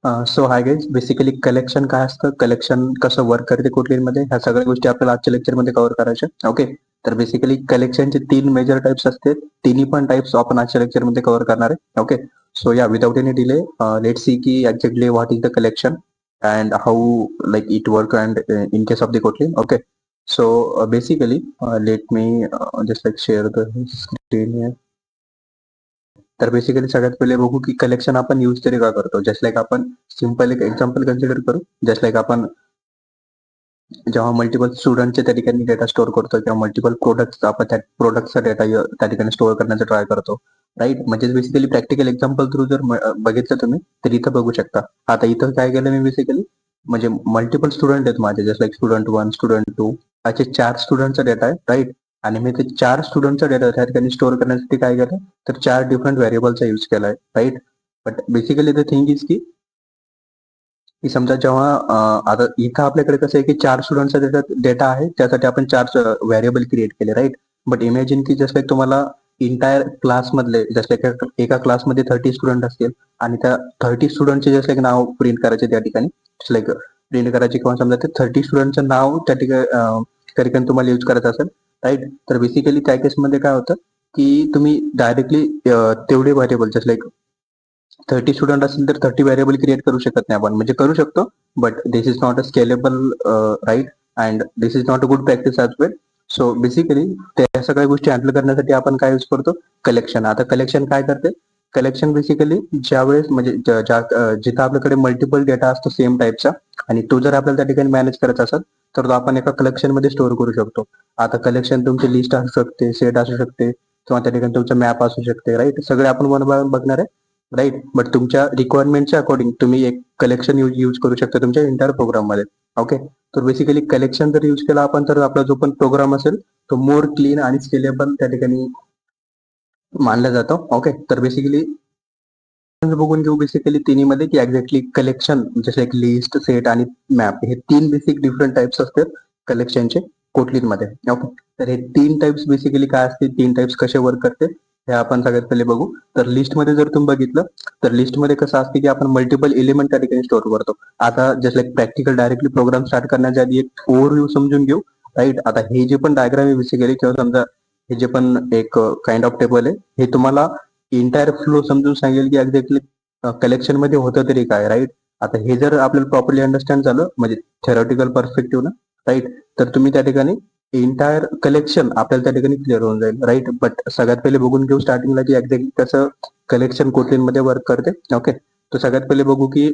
So hi guys, basically collection काय असतं, collection कसं वर्क करते कोटलीनमध्ये, ह्या सगळ्या गोष्टी आपल्याला आजच्या लेक्चरमध्ये कव्हर करायच्या. ओके, तर बेसिकली कलेक्शनचे 3 मेजर टाइप्स असतात. तिन्ही पण टाइप्स आपण आजच्या लेक्चरमध्ये कव्हर करणार आहे. Okay, so yeah without any delay let see की exactly what is the collection and how like it work and in case of the Kotlin. Okay, so basically let me just like share the screen. तर basically सगळ्यात पहिले बघू की collection आपण use तरी का करतो. जस्ट लाईक आपण सिंपल एक एक्झाम्पल कन्सिडर करू. जस्ट लाईक आपण जेव्हा मल्टिपल स्टुडंटच्या त्या ठिकाणी डेटा स्टोअर करतो किंवा मल्टिपल प्रोडक्ट आपण त्या प्रोडक्टचा डेटा त्या ठिकाणी स्टोअर करण्याचा ट्राय करतो. राईट, म्हणजे बेसिकली प्रॅक्टिकल एक्झाम्पल थ्रू जर बघितलं तुम्ही तर इथं बघू शकता. आता इथं काय केलं मी बेसिकली, म्हणजे मल्टिपल स्टुडंट आहेत माझे, जस्ट लाईक स्टुडंट 1, स्टुडंट 2 असे 4 स्टुडंटचा डेटा आहे. राईट, आणि मी ते 4 स्टुडंटचा डेटा त्या ठिकाणी स्टोअर करण्यासाठी काय केलं, तर 4 डिफरंट व्हेरिएबलचा यूज केलाय. Right, but basically the thing is की समजा जेव्हा आता इथं आपल्याकडे कसं आहे की 4 स्टुडंटचा डेटा आहे, त्यासाठी आपण 4 व्हेरिएबल क्रिएट केले. राईट, बट इमॅजिन की जस्ट लाईक तुम्हाला इंटायर क्लासमधले जस्ट लाईक एका क्लासमध्ये 30 स्टुडंट असतील आणि त्या 30 स्टुडंटचे जस्ट लाईक नाव प्रिंट करायचे त्या ठिकाणी, जस्ट लाईक प्रिंट करायचे किंवा समजा ते 30 स्टुडंटचं नाव त्या ठिकाणी तुम्हाला यूज करायचं असेल. राईट, तर बेसिकली त्या केसमध्ये काय होतं की तुम्ही डायरेक्टली तेवढे व्हेरिएबल जस्ट लाईक 30 स्टुडंट असतील तर 30 व्हेरिएबल क्रिएट करू शकत नाही आपण, म्हणजे करू शकतो but this is not a scalable. Right, and this is not a good practice as well. So basically त्या सगळ्या गोष्टी हँडल करण्यासाठी आपण काय यूज करतो, कलेक्शन. आता कलेक्शन काय करते, कलेक्शन बेसिकली ज्यावेळेस म्हणजे जिथं आपल्याकडे मल्टिपल डेटा असतो सेम टाईपचा आणि तो जर आपल्याला त्या ठिकाणी मॅनेज करायचा असेल तर तो आपण एका कलेक्शन मध्ये स्टोअर करू शकतो. आता कलेक्शन तुमची लिस्ट असू शकते, सेट असू शकते किंवा त्या ठिकाणी तुमचं मॅप असू शकते. राईट, सगळे आपण वन बाय वन बघणार आहे. राईट, बट तुमच्या रिक्वायरमेंटच्या अकॉर्डिंग तुम्ही एक कलेक्शन यूज करू शकता तुमच्या इंटायर प्रोग्राम मध्ये. ओके, तर बेसिकली कलेक्शन जर यूज केला आपण तर आपला जो पण प्रोग्राम असेल तो मोर क्लीन आणि स्केलेबल त्या ठिकाणी मानला जातो. ओके, तर बेसिकली बघून घेऊ बेसिकली तिन्ही मध्ये की एक्झॅक्टली कलेक्शन जसे एक लिस्ट, सेट आणि मॅप हे 3 बेसिक डिफरंट टाइप्स असतात कलेक्शनचे कोटलीन मध्ये. ओके, तर हे 3 टाइप्स बेसिकली काय असते, 3 टाइप्स कसे वर्क करते हे आपण सगळ्यात पहिले बघू. तर लिस्ट मध्ये जर तुम्ही बघितलं तर लिस्ट मध्ये कसं असते की आपण मल्टिपल एलिमेंट त्या ठिकाणी स्टोअर करतो. आता just like practical directly program start करण्याच्या आधी एक ओव्हरव्ह्यू समजून घेऊ. राईट, आता हे जे पण डायग्राम आहे बेसिकली किंवा समजा हे जे पण एक काइंड ऑफ टेबल आहे हे तुम्हाला इंटायर फ्लो समजून सांगेल की एक्झॅक्टली कलेक्शन मध्ये होतं तरी काय. राईट, आता हे जर आपल्याला प्रॉपरली अंडरस्टँड झालं म्हणजे थेरॉटिकल पर्स्पेक्टिव्ह ना, राईट, तर तुम्ही त्या ठिकाणी इंटायर कलेक्शन आपल्याला त्या ठिकाणी क्लिअर होऊन जाईल. राईट, बट सगळ्यात पहिले बघून घेऊ स्टार्टिंगला की एक्झॅक्टली कसं कलेक्शन कोटलीन मध्ये वर्क करते. ओके, तर सगळ्यात पहिले बघू की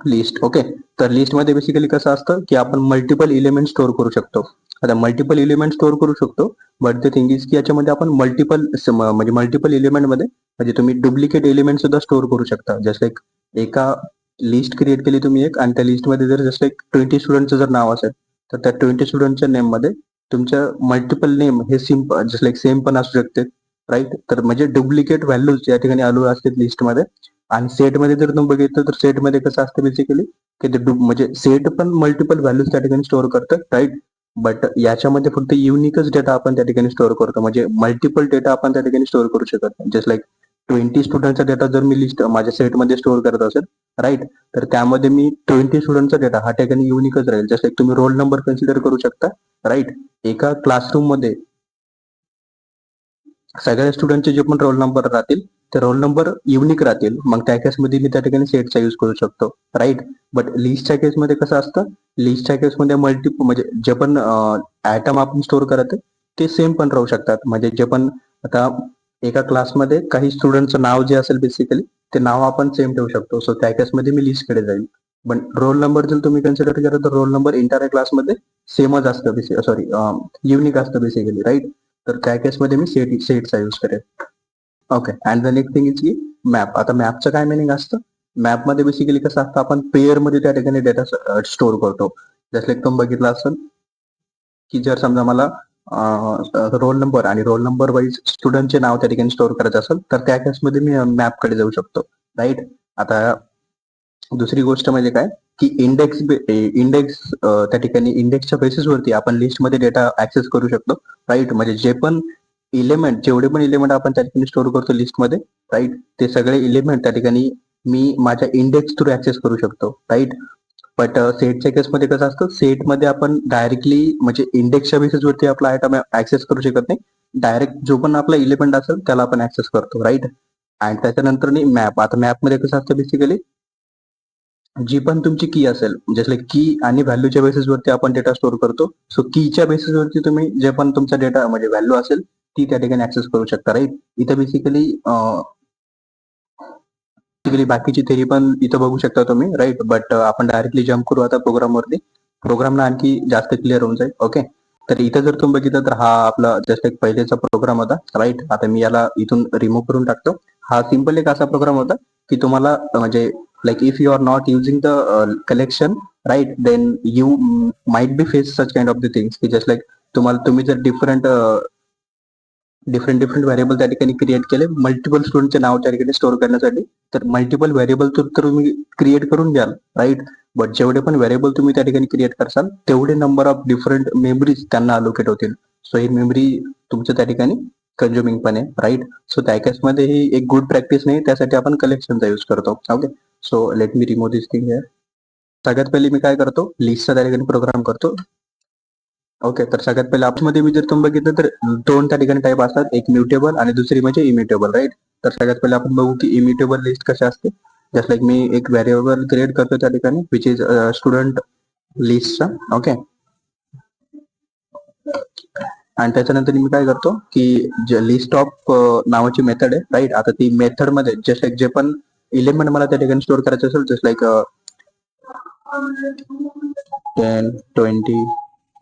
लिस्ट. ओके, तर लिस्ट मध्ये बेसिकली कसं असतं की आपण मल्टिपल इलिमेंट स्टोअर करू शकतो. आता मल्टिपल इलिमेंट स्टोअर करू शकतो बट द थिंग इज की याच्यामध्ये आपण म्हणजे मल्टिपल इलिमेंट मध्ये म्हणजे तुम्ही डुप्लिकेट एलिमेंट सुद्धा स्टोअर करू शकता. जस्ट लाईक एका लिस्ट क्रिएट केली तुम्ही एक आणि त्या लिस्टमध्ये जर जस्ट लाईक 20 स्टुडंटचं जर नाव असेल तर त्या 20 स्टुडंटच्या नेम मध्ये तुमच्या मल्टिपल नेम हे सिम्पल जस्ट लाईक सेम पण असू शकते. राईट, तर म्हणजे डुप्लिकेट व्हॅल्यूज या ठिकाणी आलो असतात लिस्टमध्ये. आणि सेटमध्ये जर तुम्ही बघितलं तर सेटमध्ये कसं असतं बेसिकली की ते म्हणजे सेट पण मल्टिपल व्हॅल्यूज त्या ठिकाणी स्टोअर करतात. राईट, बट याच्यामध्ये फक्त युनिकच डेटा आपण त्या ठिकाणी स्टोअर करतो, म्हणजे मल्टिपल डेटा आपण त्या ठिकाणी स्टोअर करू शकत नाही. जस्ट लाईक 20 स्टुडंटचा डेटा जर मी लिस्ट माझ्या सेटमध्ये स्टोअर करत असेल, राईट, तर त्यामध्ये मी 20 स्टुडंटचा डेटा हा ठिकाणी युनिकच राहील. जस्ट लाईक तुम्ही रोल नंबर कन्सिडर करू शकता. राईट, एका क्लासरूम मध्ये सगळ्या स्टुडंटचे जे पण रोल नंबर राहतील ते रोल नंबर युनिक राहतील, मग त्या केसमध्ये मी त्या ठिकाणी सेटचा यूज करू शकतो. राईट, बट लिस्टच्या केसमध्ये कसं असतं, लिस्टच्या केसमध्ये म्हणजे जे पण ऍटम आपण स्टोअर करत ते सेम पण राहू शकतात. म्हणजे जे पण आता एका क्लासमध्ये काही स्टुडंटचं नाव जे असेल बेसिकली ते नाव आपण सेम ठेवू शकतो. सो त्या केसमध्ये मी लिस्टकडे जाईल. पण रोल नंबर जर तुम्ही कन्सिडर केला तर रोल नंबर इंटायर क्लासमध्ये सेमच असतं, सॉरी युनिक असतं बेसिकली. राईट, तर त्या केसमध्ये मी सेटचा यूज करेल. Okay, and the next thing is की मॅप. आता मॅपचं काय मिनिंग असतं, मॅपमध्ये बेसिकली कसं असतं आपण पेअर मध्ये त्या ठिकाणी डेटा स्टोअर करतो. जसं लाईक तुम्ही बघितलं असेल की जर समजा मला रोल नंबर आणि रोल नंबर वाईज स्टुडंटचे नाव त्या ठिकाणी स्टोअर करायचं असेल तर त्या केसमध्ये मी मॅपकडे जाऊ शकतो. राईट, आता दुसरी गोष्ट म्हणजे काय की इंडेक्स त्या ठिकाणी इंडेक्सच्या बेसिसवरती आपण लिस्टमध्ये डेटा ऍक्सेस करू शकतो. राईट, म्हणजे जेवढे पण इलिमेंट आपण त्या ठिकाणी स्टोअर करतो लिस्टमध्ये, राईट, ते सगळे इलिमेंट त्या ठिकाणी मी माझ्या इंडेक्स थ्रू ऍक्सेस करू शकतो, राईट. बट सेटच्या केसमध्ये कसं असतं, सेटमध्ये आपण डायरेक्टली म्हणजे इंडेक्सच्या बेसिसवरती आपला आयटम ऍक्सेस करू शकत नाही. डायरेक्ट जो पण आपला इलेमेंट असेल त्याला आपण ऍक्सेस करतो, राईट. आणि त्याच्यानंतर मॅप. आता मॅपमध्ये कसं असतं बेसिकली, जी पण तुमची की असेल, जसं की आणि व्हॅल्यूच्या बेसिसवरती आपण डेटा स्टोअर करतो. सो कीच्या बेसिसवरती तुम्ही जे पण तुमचा डेटा म्हणजे व्हॅल्यू असेल ती त्या ठिकाणी ऍक्सेस करू शकता, राईट. इथं बेसिकली बाकीची थेरी पण इथं बघू शकता तुम्ही, राईट. बट आपण डायरेक्टली जम्प करू आता प्रोग्रामवरती. प्रोग्रामला आणखी जास्त क्लिअर होऊन जाईल, ओके. तर इथं जर तुम्ही बघितलं तर हा आपला जस्ट एक पहिलेचा प्रोग्राम होता, राईट. आता मी याला इथून रिमूव्ह करून टाकतो. हा सिम्पल एक असा प्रोग्राम होता की तुम्हाला म्हणजे like if you are not using the collection, right, then you might be face such kind of the things की जस्ट लाईक तुम्ही जर डिफरंट डिफरंट व्हेरिएबल त्या ठिकाणी क्रिएट केले, मल्टिपल स्टुडंटचे नाव त्या ठिकाणी स्टोअर करण्यासाठी. तर मल्टिपल व्हेरिएबल तर तुम्ही क्रिएट करून घ्याल, राईट. बट जेवढे पण व्हेरिएबल तुम्ही त्या ठिकाणी क्रिएट करसाल तेवढे नंबर ऑफ डिफरंट मेमरीज त्यांना अलोकेट होतील. सो ही मेमरी तुमच्या त्या ठिकाणी कन्झ्युमिंग पण आहे, राईट. सो त्या केसमध्ये ही एक गुड प्रॅक्टिस नाही, त्यासाठी आपण कलेक्शनचा यूज करतो, okay. So let me remove this thing here. सगळ्यात पहिले मी काय करतो, लिस्टचा त्या ठिकाणी प्रोग्राम करतो, ओके. तर सगळ्यात पहिले मध्ये मी जर तुम्ही बघितलं तर दोन त्या ठिकाणी टाईप असतात, एक म्युटेबल आणि दुसरी म्हणजे इम्युटेबल, राईट. तर सगळ्यात पहिले आपण बघू की इम्युटेबल लिस्ट कशा असते. जस्ट लाईक मी एक व्हेरिएबल क्रिएट करतो त्या ठिकाणी विच इज स्टुडंट लिस्टचा, ओके. आणि त्याच्यानंतर मी काय करतो की लिस्ट ऑफ नावाची मेथड आहे, राईट. आता ती मेथड मध्ये जस्ट लाईक जे पण इलेमेंट मला त्या ठिकाणी स्टोअर करायचं असेल, जस्ट लाईक 10, 20,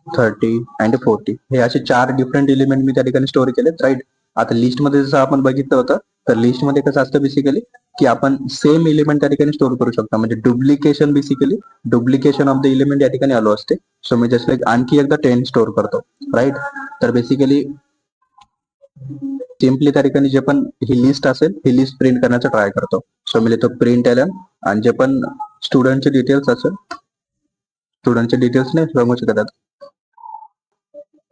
30 अँड 40 हे असे 4 डिफरंट एलिमेंट मी त्या ठिकाणी स्टोअर केले, राईट. आता लिस्ट मध्ये जसं आपण बघितलं होतं, तर लिस्ट मध्ये कसं असतं बेसिकली की आपण सेम एलिमेंट त्या ठिकाणी स्टोअर करू शकतो, म्हणजे डुप्लिकेशन ऑफ द एलिमेंट या ठिकाणी आलो असते. सो मी जस्ट लाईक आणखी एकदा 10 स्टोअर करतो, राईट. तर बेसिकली सिम्पली त्या ठिकाणी जे पण ही लिस्ट असेल ही लिस्ट प्रिंट करण्याचा ट्राय करतो. सो मी लिहितो प्रिंट एल आणि जे पण स्टुडंटचे डिटेल्स असेल, स्टुडंटचे डिटेल्स नाही सांगू शकतात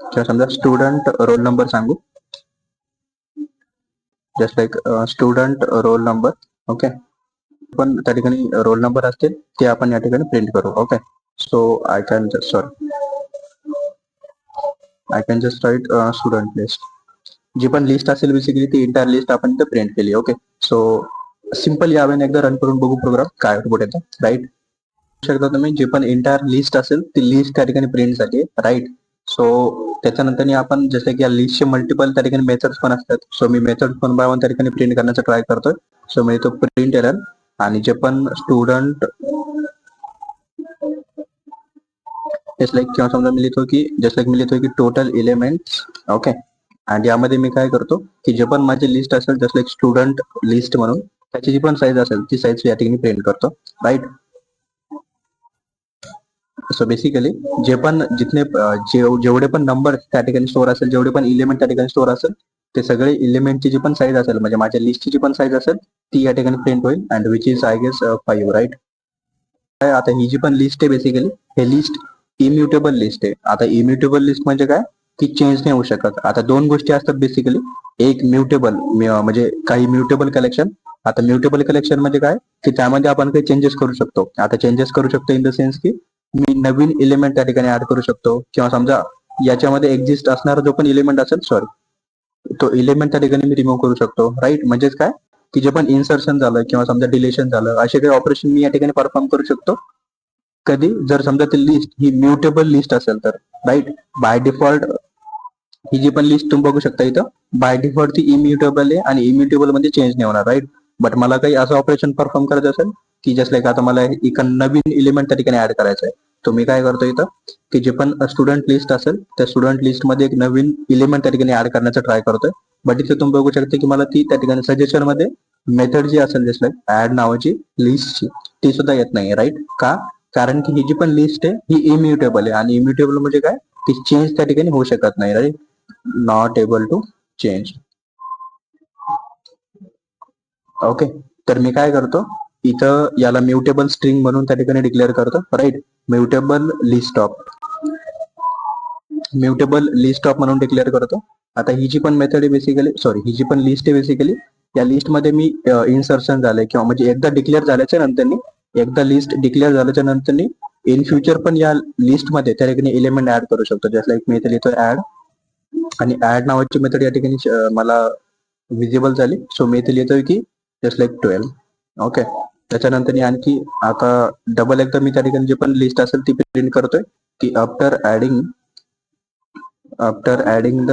किंवा समजा स्टुडंट रोल नंबर सांगू, just like student role number, okay. पण त्या ठिकाणी रोल नंबर असतील ते आपण या ठिकाणी प्रिंट करू, okay. So I can just write student list. जी पण लिस्ट असेल बेसिकली ती इंटायर लिस्ट आपण इथे प्रिंट केली, ओके. सो सिम्पल यावेळी एकदा रन करून बघू प्रोग्राम काय आउटपुट येतं, राईट. शकता तुम्ही जे पण इंटायर लिस्ट असेल ती लिस्ट त्या ठिकाणी प्रिंट झाली, राईट. सो त्याच्यानंतर आपण जसं की या लिस्टचे मल्टिपल त्या ठिकाणी मेथड्स पण असतात. So me method one by one त्या ठिकाणी प्रिंट करण्याचा ट्राय करतोय. सो मी तो प्रिंट एरर आणि जे पण स्टुडंट जस्ट लाईक किंवा समजा मी लिहितो की टोटल एलिमेंट्स, ओके. आणि यामध्ये मी काय करतो की जे पण माझी लिस्ट असेल जस्ट लाईक स्टुडंट लिस्ट म्हणून त्याची जी पण साईज असेल ती साईज या ठिकाणी प्रिंट करतो, राईट. सो बेसिकली जे पण जेवढे पण नंबर त्या ठिकाणी स्टोअर असेल, जेवढे पण इलिमेंट त्या ठिकाणी स्टोअर असेल ते सगळे इलिमेंटची जी पण साईज असेल म्हणजे माझ्या लिस्टची जी पण साईज असेल ती या ठिकाणी प्रिंट होईल and which is I guess 5, right. आता ही जी पण लिस्ट आहे बेसिकली हे लिस्ट इम्युटेबल लिस्ट आहे. आता इम्युटेबल लिस्ट म्हणजे काय की चेंज नाही होऊ शकत. आता दोन गोष्टी असतात बेसिकली, एक म्युटेबल म्हणजे काही म्युटेबल कलेक्शन. आता म्युटेबल कलेक्शन म्हणजे काय की त्यामध्ये आपण काही चेंजेस करू शकतो. आता चेंजेस करू शकतो इन द सेन्स की मी नवीन एलिमेंट त्या ठिकाणी ऍड करू शकतो किंवा समजा याच्यामध्ये एक्झिस्ट असणारा जो पण एलिमेंट असेल तो एलिमेंट त्या ठिकाणी मी रिमूव्ह करू शकतो, राईट. म्हणजेच काय की जे पण इन्सर्शन झालं किंवा समजा डिलेशन झालं असे काही ऑपरेशन मी या ठिकाणी परफॉर्म करू शकतो. कधी जर समजा ती लिस्ट ही म्युटेबल लिस्ट असेल तर, राईट. बाय डिफॉल्ट ही जी पण लिस्ट तुम्ही बघू शकता इथं बाय डिफॉल्ट ती इम्युटेबल आहे आणि इम्युटेबल मध्ये चेंज नाही होणार, राईट. बट मला काही असं ऑपरेशन परफॉर्म करायचं असेल की जस्ट लाईक आता मला एक नवीन एलिमेंट त्या ठिकाणी ऍड करायचं आहे, तो मी काय करतो इथं की जे पण स्टुडंट लिस्ट असेल त्या स्टुडंट लिस्ट मध्ये एक नवीन एलिमेंट त्या ठिकाणी ऍड करण्याचा ट्राय करतोय. बट इथे तुम्ही बघू शकता की मला ती त्या ठिकाणी सजेशन मध्ये मेथड जी असेल जस्ट लाईक ऍड नावाची लिस्टची ती सुद्धा येत नाही, राईट. का कारण की ही जी पण लिस्ट आहे ही इम्युटेबल आहे आणि इम्युटेबल म्हणजे काय ती चेंज त्या ठिकाणी होऊ शकत नाही, right. Not able to change, okay. तर मी काय करतो इथं याला म्युटेबल स्ट्रिंग म्हणून त्या ठिकाणी डिक्लेअर करतो, राईट. म्युटेबल लिस्ट ऑफ म्हणून डिक्लेअर करतो. आता ही जी पण मेथड आहे बेसिकली ही जी पण लिस्ट आहे बेसिकली या लिस्टमध्ये मी इन्सर्शन झालंय किंवा म्हणजे एकदा डिक्लेअर झाल्याच्या नंतर एकदा लिस्ट डिक्लेअर झाल्याच्या नंतर इन फ्युचर पण या लिस्टमध्ये त्या ठिकाणी एलिमेंट ऍड करू शकतो. जस्ट लाईक मी इथे लिहितो ऍड, आणि ऍड नावाची मेथड या ठिकाणी मला विजिबल झाली. सो मी इथे लिहितोय की जस्ट लाईक 12. ओके, त्याच्यानंतर आणखी आता डबल एकदा मी त्या ठिकाणी जे पण लिस्ट असेल ती प्रिंट करतोय की after adding the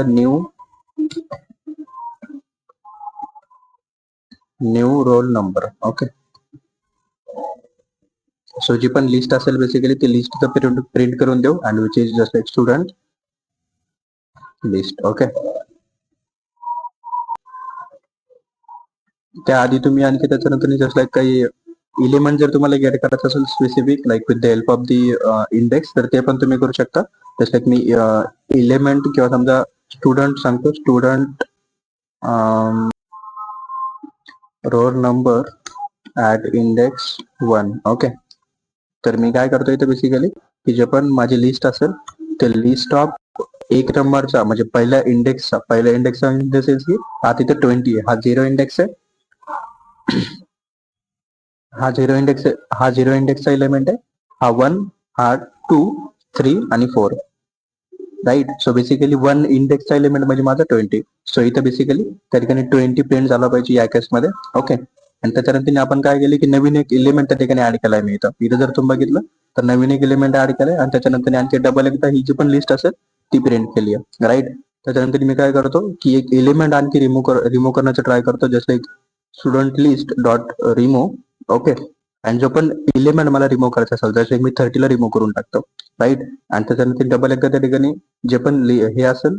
new roll number. Okay, so जी पण लिस्ट असेल बेसिकली ती लिस्ट प्रिंट करून देऊ, and which is just like student list. Okay, त्याआधी तुम्ही आणखी त्याच्यानंतर जस्ट लाईक काही इलिमेंट जर तुम्हाला गेट करायचं असेल specific like with the help of the index, तर ते पण तुम्ही करू शकता. जस्ट लाईक मी इलिमेंट किंवा समजा स्टुडंट सांगतो, student roll number at index 1. Okay, तर मी काय करतो इथे बेसिकली की जे पण माझी लिस्ट असेल ते लिस्ट ऑफ एक नंबरचा म्हणजे पहिल्या इंडेक्सचा इंडेक्स की हा तिथे 20 आहे, हा 0 इंडेक्स आहे, हा झिरो इंडेक्सचा एलिमेंट आहे, हा 1, हा 2, 3 आणि 4. राईट, सो बेसिकली 1 इंडेक्सचा एलिमेंट म्हणजे माझा 20. सो इथं बेसिकली त्या ठिकाणी 20 प्रिंट झाला पाहिजे या केसमध्ये. ओके, आणि त्याच्यानंतर आपण काय केलं की नवीन एक एलिमेंट त्या ठिकाणी ऍड केलाय. मी इथं जर तुम्ही बघितलं तर नवीन एक एलिमेंट ऍड केलाय, आणि त्याच्यानंतर आणखी डबल एकदा ही जी पण लिस्ट असेल ती प्रिंट केली आहे. राईट, त्याच्यानंतर मी काय करतो की एक एलिमेंट आणखी रिमूव्ह करण्याचं ट्राय करतो, just like student list dot remove. Okay, आणि जो पण एलिमेंट मला रिमूव्ह करायचा असेल जसे मी 30 ला रिमूव्ह करून टाकतो. राईट, आणि त्याच्यानंतर डबल एकदा त्या ठिकाणी जे पण हे असेल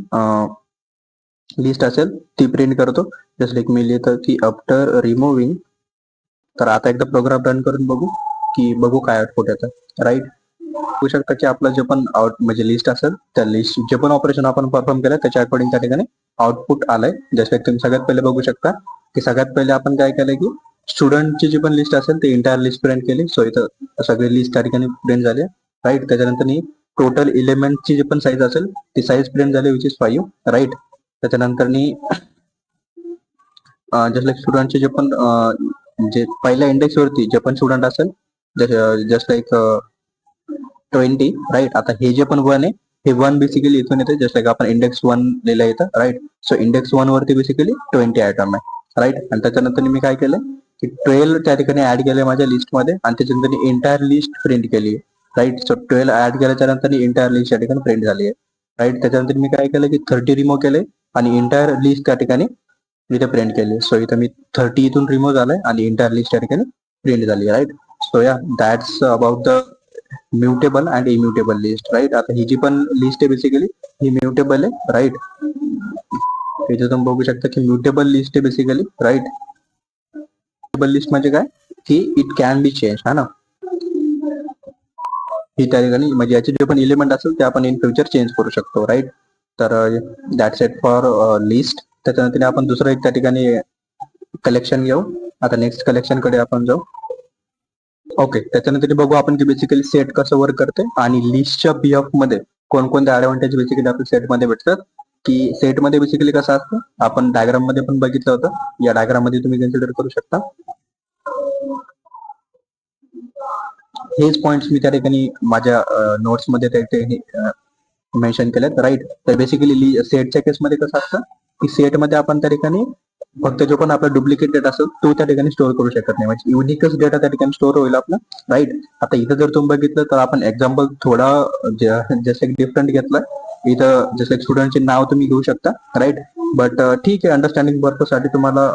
लिस्ट असेल ती प्रिंट करतो. जस्ट लाईक मी लिहितो की आफ्टर रिमूव्हिंग. तर आता एकदा प्रोग्राम रन करून बघू काय आउटपुट येतं. राईट, होऊ शकतं की आपलं जे पण म्हणजे लिस्ट असेल त्या लिस्ट जे पण ऑपरेशन आपण परफॉर्म केलं त्याच्या अकॉर्डिंग त्या ठिकाणी आउटपुट आलंय. जस्ट लाईक तुम्ही सगळ्यात पहिले बघू शकता की सगळ्यात पहिले आपण काय केलंय की स्टुडंटची जी पण लिस्ट असेल ती इंटायर लिस्ट प्रिंट केली. सो इथं सगळी लिस्ट त्या ठिकाणी प्रिंट झाली. राईट, त्याच्यानंतर टोटल एलिमेंटची जी पण साईज असेल ती साईज प्रिंट झाली विच इज 5. राईट, त्याच्यानंतर जस्ट लाईक स्टुडंटचे जे पण म्हणजे पहिल्या इंडेक्स वरती जे पण स्टुडंट असेल जस्ट लाईक 20. राईट, आता हे जे पण 1 आहे हे 1 बेसिकली इथून येते, जस्ट लाईक आपण इंडेक्स 1 लिहिलं येतं. राईट, सो इंडेक्स 1 वरती बेसिकली 20 आयटम आहे. राईट, आणि त्याच्यानंतर मी काय केलं की 12 त्या ठिकाणी ऍड केले माझ्या लिस्टमध्ये, आणि त्याच्यानंतर इंटायर लिस्ट प्रिंट केली. राईट, सो 12 ऍड केल्याच्या नंतर इंटायर लिस्ट त्या ठिकाणी प्रिंट झाली आहे. राईट, त्याच्यानंतर मी काय केलं की 30 रिमूव्ह केले आणि इंटायर लिस्ट त्या ठिकाणी इथे प्रिंट केली. सो इथं मी 30 इथून रिमूव्ह झालाय आणि इंटायर लिस्ट त्या ठिकाणी प्रिंट झाली. Right, so yeah that's about the mutable and immutable list. Right, आता ही जी पण लिस्ट आहे बेसिकली ही म्युटेबल आहे. राईट, इथे तुम्ही बघू शकता की म्युटेबल लिस्ट आहे बेसिकली. राईट, म्युटेबल लिस्ट म्हणजे काय की इट कॅन बी चेंज, हा ना, ही त्या ठिकाणी म्हणजे याचे जे पण एलिमेंट असेल ते आपण इन फ्युचर चेंज करू शकतो. राईट, तर दॅट्स इट फॉर लिस्ट. त्याच्यानंतर आपण दुसरं एक त्या ठिकाणी कलेक्शन घेऊ. आता नेक्स्ट कलेक्शन कडे आपण जाऊ. ओके, त्याच्यानंतर बघू आपण की बेसिकली सेट कसं वर्क करते आणि लिस्टच्या पीएफ मध्ये कोणकोणते ऍडव्हान्टेज बेसिकली आपल्या सेटमध्ये भेटतात. की सेटमध्ये बेसिकली कसं असतं आपण डायग्राम मध्ये पण बघितलं होतं, या डायग्राम मध्ये तुम्ही कन्सिडर करू शकता. हेच पॉइंट्स मी त्या ठिकाणी माझ्या नोट्स मध्ये मेन्शन केलेत. राईट, तर बेसिकली सेटच्या केसमध्ये कसं असतं की सेटमध्ये आपण त्या ठिकाणी फक्त जो पण आपला डुप्लिकेट डेटा असेल तो त्या ठिकाणी स्टोअर करू शकत नाही, म्हणजे युनिकच डेटा त्या ठिकाणी स्टोअर होईल आपला. राईट, आता इथं जर तुम्ही बघितलं तर आपण एक्झाम्पल थोडा जसं डिफरंट घेतलं. इथं जसं स्टुडंटचे नाव तुम्ही घेऊ शकता. राईट, बट ठीक आहे, अंडरस्टँडिंग पर्पजसाठी तुम्हाला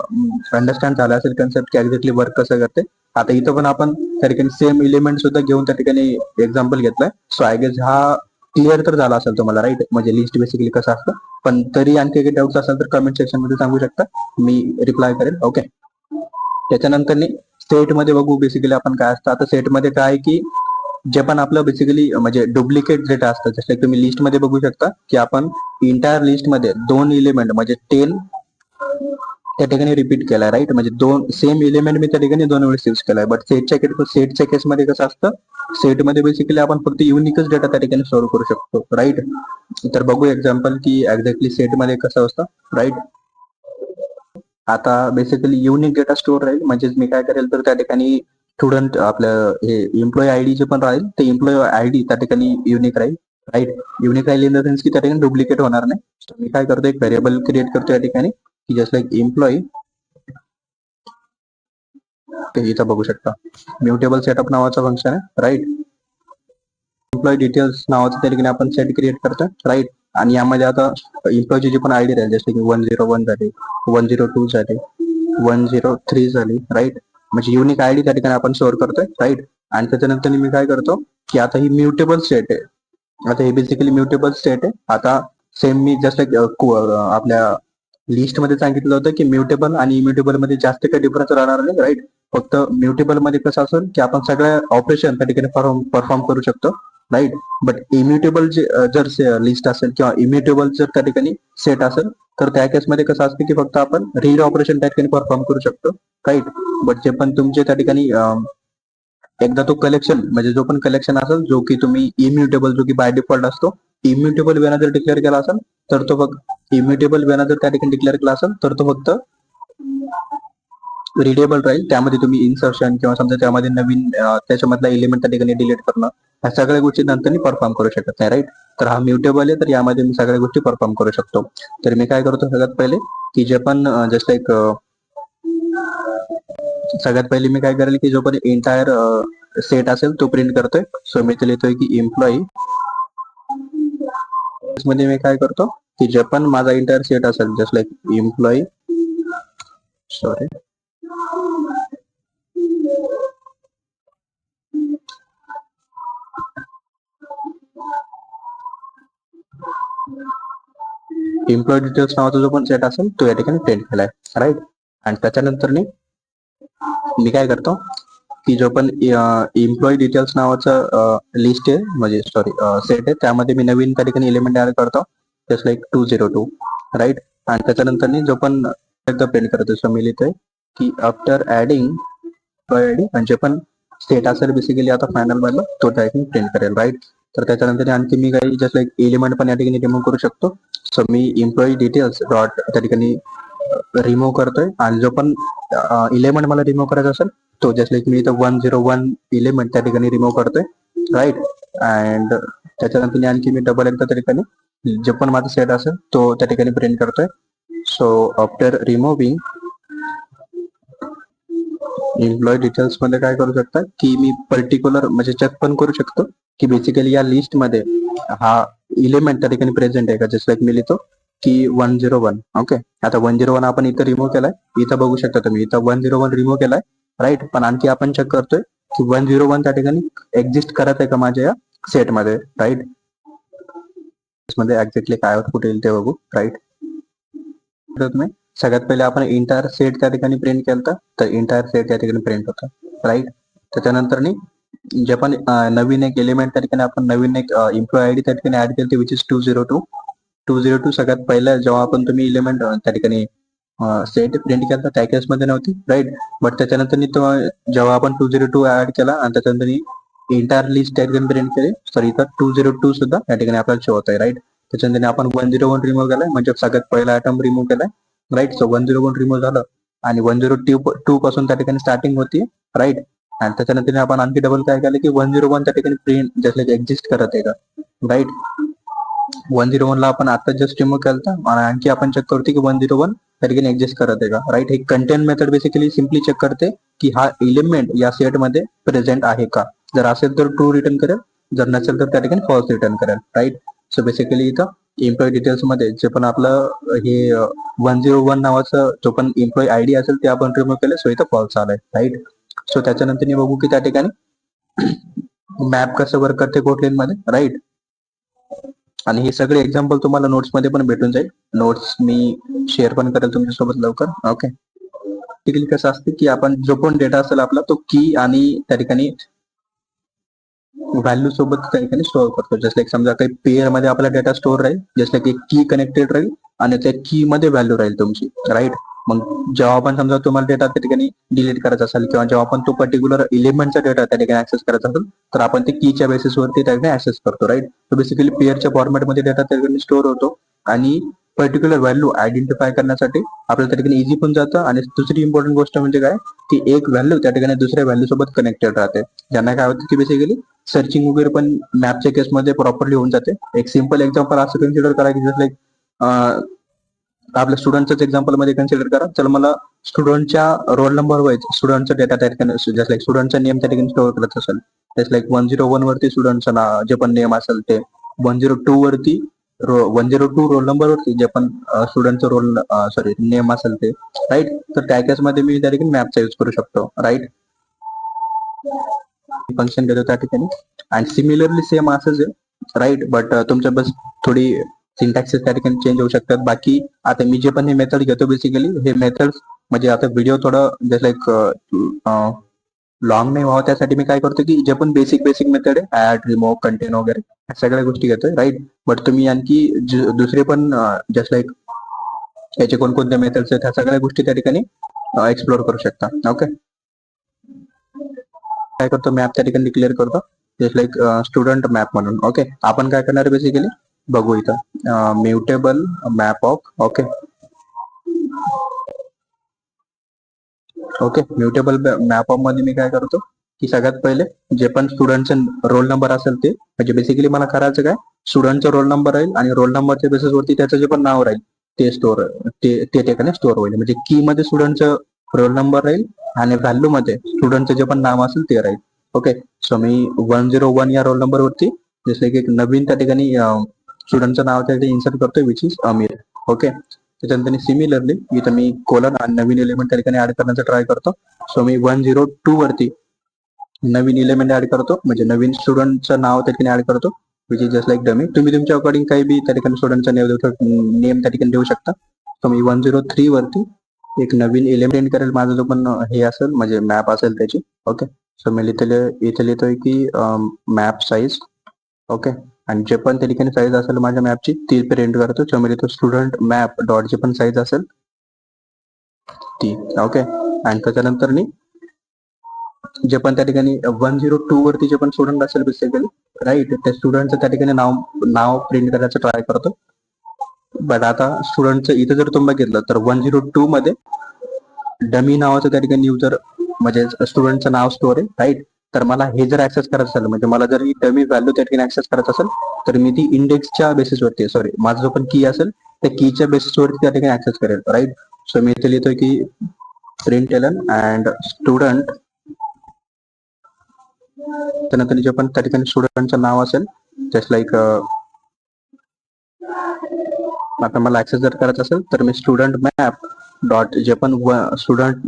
अंडरस्टँड झाला असेल कन्सेप्ट की एक्झॅक्टली वर्क कसं करते. आता इथं पण आपण त्या ठिकाणी सेम एलिमेंट सुद्धा घेऊन त्या ठिकाणी एक्झाम्पल घेतलाय. सो आय गेस हा क्लिअर तर झाला असेल तुम्हाला. राईट, म्हणजे लिस्ट बेसिकली कसं असतं, पण तरी आणखी काही डाऊट्स असेल तर कमेंट सेक्शन मध्ये सांगू शकता, मी रिप्लाय करेल. ओके, त्याच्यानंतर सेट मध्ये बघू बेसिकली आपण काय असतं. आता सेट मध्ये काय की जे पण आपलं बेसिकली म्हणजे डुप्लिकेट डेटा असतं, जसं तुम्ही लिस्ट मध्ये बघू शकता की आपण इंटायर लिस्ट मध्ये 2 एलिमेंट म्हणजे 10 त्या ठिकाणी रिपीट केलाय. राईट, म्हणजे 2 सेम एलिमेंट मी त्या ठिकाणी 2 वेळेस यूज केलाय. बट सेटच्या केसमध्ये कसं असतं, सेटमध्ये बेसिकली आपण फक्त युनिकच डेटा त्या ठिकाणी स्टोअर करू शकतो. राईट, तर बघू एक्झाम्पल की एक्झॅक्टली सेटमध्ये कसं असतं. राईट, आता बेसिकली युनिक डेटा स्टोअर राहील, म्हणजेच मी काय करेल तर त्या ठिकाणी स्टुडंट आपलं हे एम्प्लॉई आयडी जे पण राहील ते एम्प्लॉई आयडी त्या ठिकाणी युनिक राहील. राईट, युनिक राहील इन द सेन्स की त्या ठिकाणी डुप्लिकेट होणार नाही. तर मी काय करतो, एक व्हेरिएबल क्रिएट करतो या ठिकाणी की जस्ट लाईक एम्प्लॉई, ते इथं बघू शकता म्युटेबल सेटअप नावाचा फंक्शन आहे. राईट, एम्प्लॉई डिटेल्स नावाचं त्या ठिकाणी आपण सेट क्रिएट करतो. राईट, आणि यामध्ये आता एम्प्लॉयची जी पण आयडी राहील जसं की 101 झाली, 102 झाली, 103 झाली. राईट, म्हणजे युनिक आयडी त्या ठिकाणी आपण स्टोअर करतोय. राईट, आणि त्याच्यानंतर मी काय करतो की आता ही म्युटेबल सेट आहे. आता हे बेसिकली म्युटेबल सेट आहे. आता सेम मी जस्ट आपल्या लिस्ट मध्ये सांगितलं होतं की म्युटेबल आणि इम्युटेबल मध्ये जास्त काही डिफरन्स राहणार नाही. राईट, फक्त म्युटेबल मध्ये कसं असेल की आपण सगळ्या ऑपरेशन त्या ठिकाणी परफॉर्म करू शकतो. राईट, बट इम्युटेबल जर लिस्ट असेल किंवा इम्युटेबल जर त्या ठिकाणी सेट असेल तर त्या केसमध्ये कसं असतं की फक्त आपण रीड ऑपरेशन त्या ठिकाणी परफॉर्म करू शकतो. राईट, बट जे पण तुमचे त्या ठिकाणी एकदा तो कलेक्शन म्हणजे जो पण कलेक्शन असेल जो की तुम्ही इम्युटेबल जो की बाय डिफॉल्ट असतो, इम्युटेबल वेळा जर डिक्लेअर केला असेल तर तो फक्त इम्युटेबल वेळा जर त्या ठिकाणी डिक्लेअर केला असेल तर तो फक्त रिडेबल राहील. त्यामध्ये तुम्ही इन्सर्शन किंवा समजा त्यामध्ये नवीन त्याच्यामधला एलिमेंट त्या ठिकाणी डिलीट करणं, ह्या सगळ्या गोष्टी नंतर परफॉर्म करू शकत नाही. राईट, तर हा म्युटेबल आहे, तर यामध्ये मी सगळ्या गोष्टी परफॉर्म करू शकतो. तर मी काय करतो सगळ्यात पहिले की जे पण जस्ट लाईक सगळ्यात पहिले मी काय करेल की जो पण एंटायर सेट असेल तो प्रिंट करतोय. सो मी इथे लिहितोय की एम्प्लॉई मध्ये मी काय करतो की जे पण माझा एंटायर सेट असेल just like employee, sorry, employee details नावाचा जो पण सेट असेल तो या ठिकाणी प्रिंट केलाय. राईट, आणि त्याच्यानंतर मी काय करतो की जो पण एम्प्लॉई डिटेल्स नावाचं लिस्ट आहे म्हणजे सॉरी सेट आहे, त्यामध्ये मी नवीन त्या ठिकाणी एलिमेंट ऍड करतो जस्ट लाईक 202. राईट, आणि त्याच्यानंतर जो पण एकदा प्रिंट करतो. सो मी लिहितोय की आफ्टर ऍडिंग एम्प्लॉई आयडी म्हणजे पण सेट असेल बेसिकली आता फायनल मधला तो त्या ठिकाणी प्रिंट करेल. राईट, तर त्याच्यानंतर आणखी मी काही जस्ट लाईक एलिमेंट पण या ठिकाणी रिमूव्ह करू शकतो. सो मी एम्प्लॉई डिटेल्स डॉट त्या ठिकाणी रिमूव्ह करतोय, आणि जो पण एलिमेंट मला रिमूव्ह करायचा असेल तो जस्ट लाईक मी इथं 101 एलिमेंट त्या ठिकाणी रिमूव्ह करतोय. राईट, अँड त्याच्यानंतर आणखी मी डबल एकदा त्या ठिकाणी जे पण माझा सेट असेल तो त्या ठिकाणी प्रिंट करतोय. So after removing employee details मध्ये काय करू शकता की मी पर्टिक्युलर म्हणजे चेक पण करू शकतो की बेसिकली या लिस्ट मध्ये हा एलिमेंट त्या ठिकाणी प्रेझेंट आहे का. जस्ट लाईक मी लिहितो की 101. ओके, आता 101 आपण इथं रिमूव्ह केलाय, इथं बघू शकता तुम्ही इथं 101 रिमूव्ह केलाय. राईट, पण आणखी आपण चेक करतोय की 101 त्या ठिकाणी एक्झिस्ट करत आहे का माझ्या या सेट मध्ये. राईट, मध्ये एक्झॅक्टली काय आउटपुट येईल ते बघू. राईट, तुम्ही सगळ्यात पहिले आपण इंटायर सेट त्या ठिकाणी प्रिंट केलं तर इंटायर सेट त्या ठिकाणी प्रिंट होतं. राईट, त्याच्यानंतर जे पण नवीन एक एलिमेंट त्या ठिकाणी आपण नवीन एक एम्प्लॉई आयडी त्या ठिकाणी ऍड केली विच इज 202 सगळ्यात पहिला जेव्हा आपण तुम्ही एलिमेंट त्या ठिकाणी सेट प्रिंट केला त्या केसमध्ये नव्हती. राईट, बट त्याच्यानंतर जेव्हा आपण 202 ऍड केला आणि त्याच्यानंतर इंटायर लिस्ट त्या ठिकाणी प्रिंट केली, सॉरी इथं 202 सुद्धा त्या ठिकाणी आपल्याला शो होत आहे. राईट, त्याच्यानंतर आपण 101 रिमूव्ह केलाय म्हणजे सगळ्यात पहिला आयटम रिमूव्ह केलाय. राईट, सो 101 रिमूव्ह झालं आणि 102 पासून त्या ठिकाणी स्टार्टिंग होती. राईट, आणि त्याच्यानंतर आपण आणखी डबल काय केलं की 101 त्या ठिकाणी प्रिंट जसं एक्झिस्ट करत आहे का. राईट, 101 ला आपण आता जस्ट रिमूव्ह केलं आणि आणखी आपण चेक करतो की 101 त्या ठिकाणी एक्झिस्ट करत आहे का. राईट, हे content method basically simply check करते की हा एलिमेंट या सेट मध्ये प्रेझेंट आहे का. जर असेल तर ट्रू रिटर्न करेल, जर नसेल तर त्या ठिकाणी फॉल्स रिटर्न करेल. राईट, सो बेसिकली इथं एम्प्लॉई डिटेल्स मध्ये जे पण आपलं हे 101 नावाचं जो पण एम्प्लॉई आयडी असेल ते आपण रिमूव्ह केलं, सो इथं फॉल्स आलाय. राईट, सो त्याच्यानंतर बघू की त्या ठिकाणी मॅप कसं वर्क करते कोटलिन मध्ये. राईट, आणि हे सगळे एक्झाम्पल तुम्हाला नोट्स मध्ये पण भेटून जाईल. नोट्स मी शेअर पण करेल तुमच्यासोबत लवकर. ओके, बेसिकली कसं असते की आपण जो पण डेटा असेल आपला तो की आणि त्या ठिकाणी व्हॅल्यू सोबत त्या ठिकाणी स्टोअर करतो. जसं एक समजा काही पेअर मध्ये आपला डेटा स्टोअर राहील, जसं की की कनेक्टेड राहील आणि त्या की मध्ये व्हॅल्यू राहील तुमची. राईट, मग जेव्हा आपण समजा तुम्हाला डेटा त्या ठिकाणी डिलीट करायचा असेल किंवा जेव्हा आपण तो पर्टिक्युलर एलिमेंटचा डेटा त्या ठिकाणी ऍक्सेस करायचा असेल तर आपण ते कीच्या बेसिसवरती त्या ठिकाणी ऍक्सेस करतो. राईट, तो बेसिकली पेअरच्या फॉर्मॅटमध्ये डेटा त्या ठिकाणी स्टोअर होतो आणि पर्टिक्युलर व्हॅल्यू आयडेंटिफाय करण्यासाठी आपल्याला त्या ठिकाणी इझी पण जातं. आणि दुसरी इम्पॉर्टंट गोष्ट म्हणजे काय, की एक व्हॅल्यू त्या ठिकाणी दुसऱ्या व्हॅल्यू सोबत कनेक्टेड राहते, ज्यांना काय होतं की बेसिकली सर्चिंग वगैरे पण मॅपच्या केसमध्ये प्रॉपरली होऊन जाते. एक सिम्पल एक्झाम्पल असं कन्सिडर करा की जसं लाईक आपल्या स्टुडंटच एक्झाम्पल मध्ये कन्सिडर करा. चल मला स्टुडंटच्या रोल नंबर वाईज स्टुडंटचा डेटा त्या ठिकाणी जस्ट लाईक स्टुडंटचा नेम त्या ठिकाणी स्टोअर करत असेल, जस्ट लाईक 101 वरती स्टुडंटचं नाव जे पण नेम असेल ते, 102 वरती 102 रोल नंबर वरती जे पण स्टुडंटचं सॉरी नेम असेल ते, राईट. तर त्या केसमध्ये मी त्या ठिकाणी मॅपचा यूज करू शकतो, राईट. फंक्शन देतो त्या ठिकाणी. आणि सिमिलरली सेम असंच आहे, राईट. बट तुमच्या बस थोडी सिंटॅक्सेस त्या ठिकाणी चेंज होऊ शकतात. बाकी आता मी जे पण हे मेथड घेतो बेसिकली हे मेथड म्हणजे आता व्हिडिओ थोडं जस्ट लाईक लॉंग नाही व्हावं त्यासाठी मी काय करतो की जे पण बेसिक मेथड आहे ऍड, रिमूव्ह, कंटेन वगैरे ह्या सगळ्या गोष्टी घेतोय, राईट. बट तुम्ही आणखी दुसरे पण जस्ट लाईक याचे कोणकोणते मेथड्स आहेत ह्या सगळ्या गोष्टी त्या ठिकाणी एक्सप्लोर करू शकता. ओके. काय करतो मॅप त्या ठिकाणी डिक्लेअर करतो जस्ट लाईक स्टुडंट मॅप म्हणून. ओके. आपण काय करणार बेसिकली बघू इथं mutable map of. Okay. Okay. Mutable map of मध्ये मी काय करतो की सगळ्यात पहिले जे पण स्टुडंटचं रोल नंबर असेल ते, म्हणजे बेसिकली मला करायचं काय, स्टुडंटचा रोल नंबर राहील आणि रोल नंबरच्या बेसिसवरती त्याचं जे पण नाव राहील ते ठिकाणी स्टोअर होईल. म्हणजे की मध्ये स्टुडंटचं रोल नंबर राहील आणि व्हॅल्यू मध्ये स्टुडंटचं जे पण नाव असेल ते राहील. ओके. सो मी 101 या रोल नंबर वरती जसं की एक नवीन त्या ठिकाणी स्टुडंटचं नाव त्या ठिकाणी इन्सर्ट करतोय विच इज अमीर. ओके. त्याच्यानंतर सिमिलरली इथं मी कोलन आणि नवीन एलिमेंट त्या ठिकाणी ऍड करण्याचा ट्राय करतो. सो मी 102 वरती नवीन एलिमेंट ऍड करतो, म्हणजे नवीन स्टुडंटचं नाव त्या ठिकाणी ऍड करतो which is just like dummy. तुम्ही तुमच्या अकॉर्डिंग काही बी त्या ठिकाणी स्टुडंटचं नेम त्या ठिकाणी देऊ शकता. सो मी 103 वरती एक नवीन एलिमेंट करेल माझा जो पण हे असेल म्हणजे मॅप असेल त्याची. ओके. सो मी इथे लिहितोय की मॅप साईज. ओके. आणि जे पण त्या ठिकाणी साईज असेल माझ्या मॅपची ती प्रिंट करतो. सो मी लिहितो स्टुडंट मॅप डॉट जे पण साईज असेल ती. ओके. आणि त्याच्यानंतर जे पण त्या ठिकाणी 102 वरती जे पण स्टुडंट असेल बेसिकली, राईट, त्या स्टुडंटचं त्या ठिकाणी नाव प्रिंट करायचं ट्राय करतो. बट आता स्टुडंटचं इथं जर तुम्ही बघितलं तर 102 मध्ये डमी नावाचं त्या ठिकाणी युजर म्हणजे स्टुडंटचं नाव स्टोअर आहे, राईट. तर मला हे जर ऍक्सेस करायचं असेल म्हणजे मला जर ही डमी व्हॅल्यू त्या ठिकाणी ऍक्सेस करायचं असेल तर मी ती इंडेक्सच्या बेसिसवरती सॉरी माझा जो पण की असेल त्या कीच्या बेसिसवरती त्या ठिकाणी ऍक्सेस करेल, राईट. सो मी इथे लिहितोय की प्रिंट एलन अँड स्टुडंट. त्यानंतर जे पण त्या ठिकाणी स्टुडंटचं नाव असेल जस्ट लाईक आता मला ऍक्सेस जर करायचं असेल तर मी स्टुडंट मॅप डॉट जे पण स्टुडंट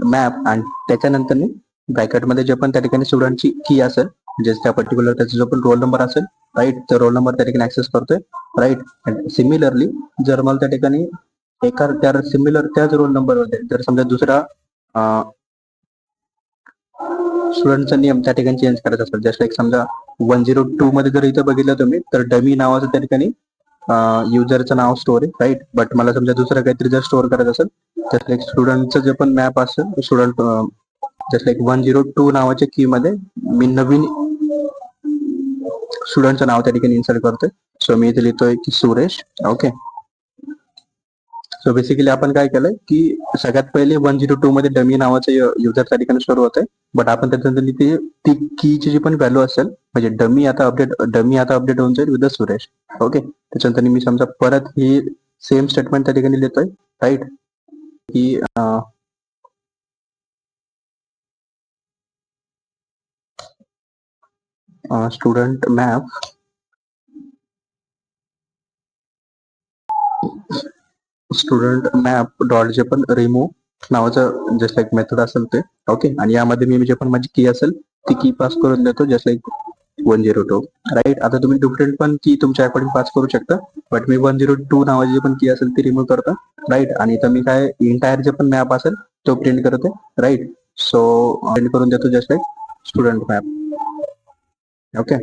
मॅप आणि त्याच्यानंतर ब्रॅकेटमध्ये जे पण त्या ठिकाणी स्टुडंटची की असेल म्हणजे त्या पर्टिक्युलर त्याचा जो पण रोल नंबर असेल, राईट, तर रोल नंबर त्या ठिकाणी ऍक्सेस करतोय, राईट. सिमिलरली जर मला त्या ठिकाणी त्या सिमिलर त्याच रोल नंबरमध्ये जर समजा दुसरा स्टुडंटचा नियम त्या ठिकाणी चेंज करायचा असेल जस्ट लाईक समजा 102 मध्ये जर इथं बघितलं तुम्ही तर डमी नावाचं त्या ठिकाणी युजरचं नाव स्टोअर आहे, राईट. बट मला समजा दुसरं काहीतरी जर स्टोअर करायचं असेल जस्ट लाईक स्टुडंटचं जे पण मॅप असेल स्टुडंट जस्ट लाईक 102 नावाच्या की मध्ये मी नवीन स्टुडंटचं नाव त्या ठिकाणी इन्सर्ट करतोय. सो मी इथे लिहितोय की सुरेश. ओके. सो बेसिकली आपण काय केलंय की सगळ्यात पहिले 102 मध्ये डमी नावाचं युजर त्या ठिकाणी स्टोअर होत आहे. बट आपण त्याच्यानंतर ती कीची जी पण व्हॅल्यू असेल म्हणजे डमी आता अपडेट होऊन जाईल विथ सुरेश. ओके. त्याच्यानंतर मी समजा परत ही सेम स्टेटमेंट त्या ठिकाणी लिहितोय, राईट, की स्टुडंट मॅप डॉट जे पण रिमूव्ह नावाचं जस्ट लाईक मेथड असेल ते. ओके. आणि यामध्ये मी जे पण माझी की असेल ती की पास करून देतो जस्ट लाईक 102, राईट. आता तुम्ही डिफरंट पण की तुमच्या अकॉर्डिंग पास करू शकता. बट मी 102 नावाची जी पण की असेल ती रिमूव्ह करतो, राईट. आणि इथं मी काय इंटायर जे पण मॅप असेल तो प्रिंट करतो, राईट. सो प्रिंट करून देतो just like student map. Okay.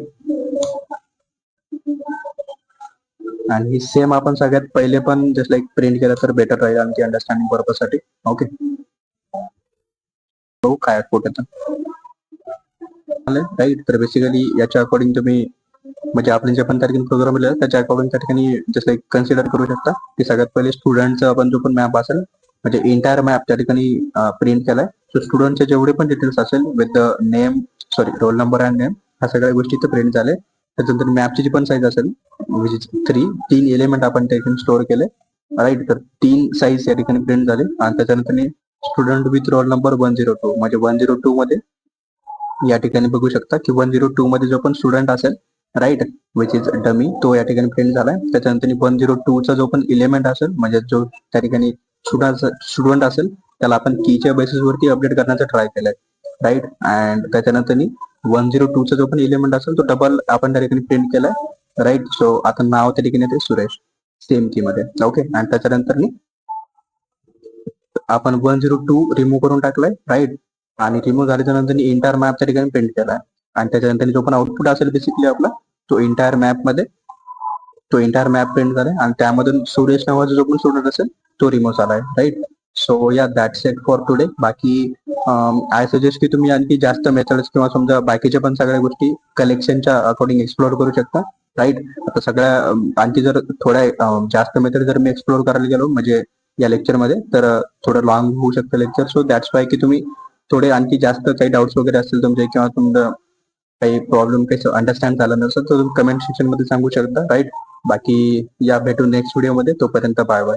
आणि सेम आपण सगळ्यात पहिले पण जस्ट लाईक प्रिंट केलं तर बेटर राहील आणखी अंडरस्टँडिंग पर्पज साठी. ओके. हो काय कुठे तर राईट. तर बेसिकली याच्या अकॉर्डिंग तुम्ही म्हणजे आपण जे पण त्या ठिकाणी प्रोग्राम लिहिला त्याच्या अकॉर्डिंग त्या ठिकाणी जसं कन्सिडर करू शकता की सगळ्यात पहिले स्टुडंटचा आपण जो पण मॅप असेल म्हणजे एंटायर मॅप त्या ठिकाणी प्रिंट केलाय. सो स्टुडंटचे जेवढे पण डिटेल्स असेल with the name roll number and name ह्या सगळ्या गोष्टी इथे प्रिंट झाले. त्याच्यानंतर मॅपची जी पण साईज असेल विच इज 3 एलिमेंट आपण त्या ठिकाणी स्टोअर केले राईट. तर 3 साईज या ठिकाणी प्रिंट झाले आणि त्याच्यानंतर स्टुडंट विथ रोल नंबर 102 म्हणजे 102 मध्ये या ठिकाणी बघू शकता की 102 मध्ये जो पण स्टुडंट असेल राईट विच इज डमी तो या ठिकाणी प्रिंट झालाय. त्याच्यानंतर 102 चा जो पण इलिमेंट असेल म्हणजे जो त्या ठिकाणी स्टुडंट असेल त्याला आपण कीच्या बेसिसवरती अपडेट करण्याचा ट्राय केलाय राईट. अँड त्याच्यानंतर 102 चा जो पण इलिमेंट असेल तो डबल आपण त्या ठिकाणी प्रिंट केलाय राईट. सो आता नाव त्या ठिकाणी ते सुरेश सेम की मध्ये ओके. आणि त्याच्यानंतर आपण 102 रिमूव्ह करून टाकलाय राईट. आणि रिमूव्ह झाल्याच्या नंतर एंटायर मॅप त्या ठिकाणी प्रिंट केलाय. आणि त्याच्यानंतर जो पण आउटपुट असेल बेसिकली आपला तो एंटायर मॅप मध्ये तो एंटायर मॅप प्रिंट झालाय आणि त्यामधून सुरेश नावाचा जो पण स्टुडंट असेल तो रिमूव्ह झालाय right. So yeah that's it for today. बाकी आय सजेस्ट की तुम्ही आणखी जास्त मेथड्स किंवा समजा बाकीच्या पण सगळ्या गोष्टी कलेक्शनच्या अकॉर्डिंग एक्सप्लोर करू शकता राईट. आता सगळ्या आणखी जर थोड्या जास्त मेथड जर मी एक्सप्लोर करायला गेलो म्हणजे या लेक्चरमध्ये तर थोडं लॉंग होऊ शकतं लेक्चर. सो दॅट्स वाय की तुम्ही थोडे आणखी जास्त काही डाऊट्स वगैरे असतील तुमचे किंवा तुमचं काही प्रॉब्लेम काही अंडरस्टँड झाला नसेल तर तुम्ही कमेंट सेक्शन मध्ये सांगू शकता राईट. बाकी या भेटू नेक्स्ट व्हिडिओ मध्ये. तोपर्यंत बाय बाय.